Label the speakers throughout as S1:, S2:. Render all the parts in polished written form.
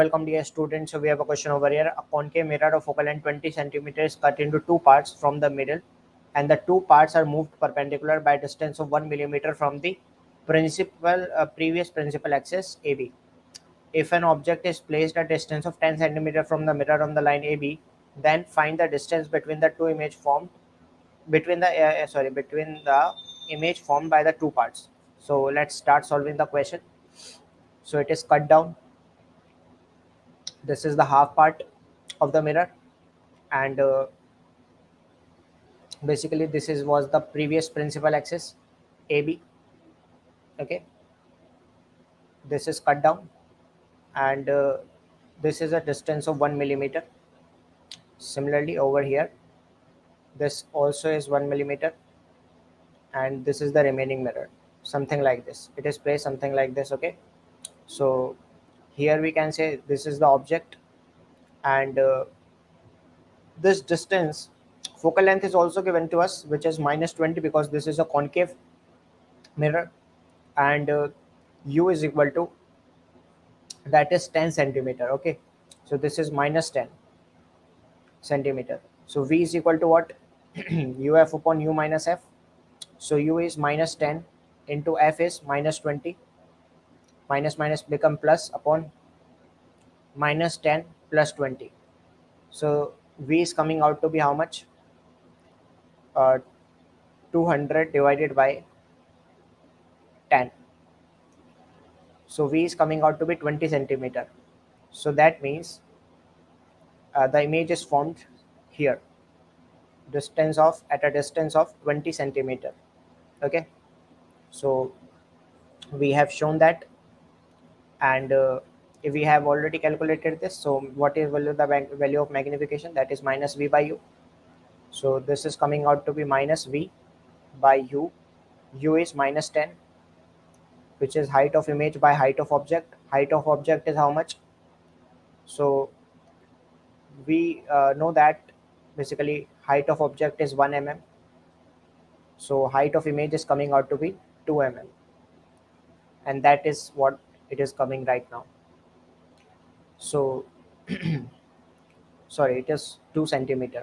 S1: Welcome dear students. So we have a question over here. A concave mirror of focal length 20 centimeters cut into two parts from the middle, and the two parts are moved perpendicular by a distance of 1 millimeter from the previous principal axis AB. If an object is placed at a distance of 10 centimeter from the mirror on the line AB, then find the distance between the two image formed between the image formed by the two parts. So let's start solving the question. So it is cut down. This is the half part of the mirror, and basically this is was the previous principal axis AB. Okay, this is cut down, and this is a distance of 1 millimeter. Similarly over here, this also is 1 millimeter, and this is the remaining mirror, something like this. It is placed something like this. Okay, so here we can say this is the object, and this distance, focal length is also given to us, which is -20, because this is a concave mirror, and u is equal to, that is 10 centimeter. Okay, so this is -10 centimeter. So v is equal to what? uf upon u minus f. So u is -10 into f is -20. Minus minus become plus upon -10 plus 20. So v is coming out to be how much? 200 divided by 10. So v is coming out to be 20 centimeter. So that means the image is formed here, at a distance of 20 centimeter. Okay, so we have shown that, and if we have already calculated this, so what is value of magnification? That is minus v by u. So this is coming out to be minus v by u. U is -10, which is height of image by height of object. Height of object is how much? So we know that basically height of object is 1 mm. So height of image is coming out to be 2 mm, and that is what it is coming right now. So sorry, it is 2 centimeter,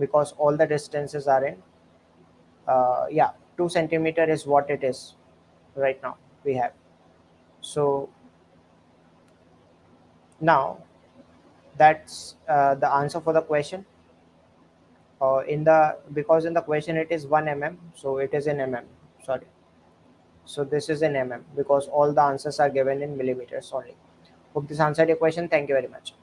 S1: because all the distances are in 2 centimeter is what it is right now we have. So now that's the answer for the question. Because in the question it is 1 mm, so it is in mm. Sorry, so this is in mm, because all the answers are given in millimeters only. Hope this answered your question. Thank you very much.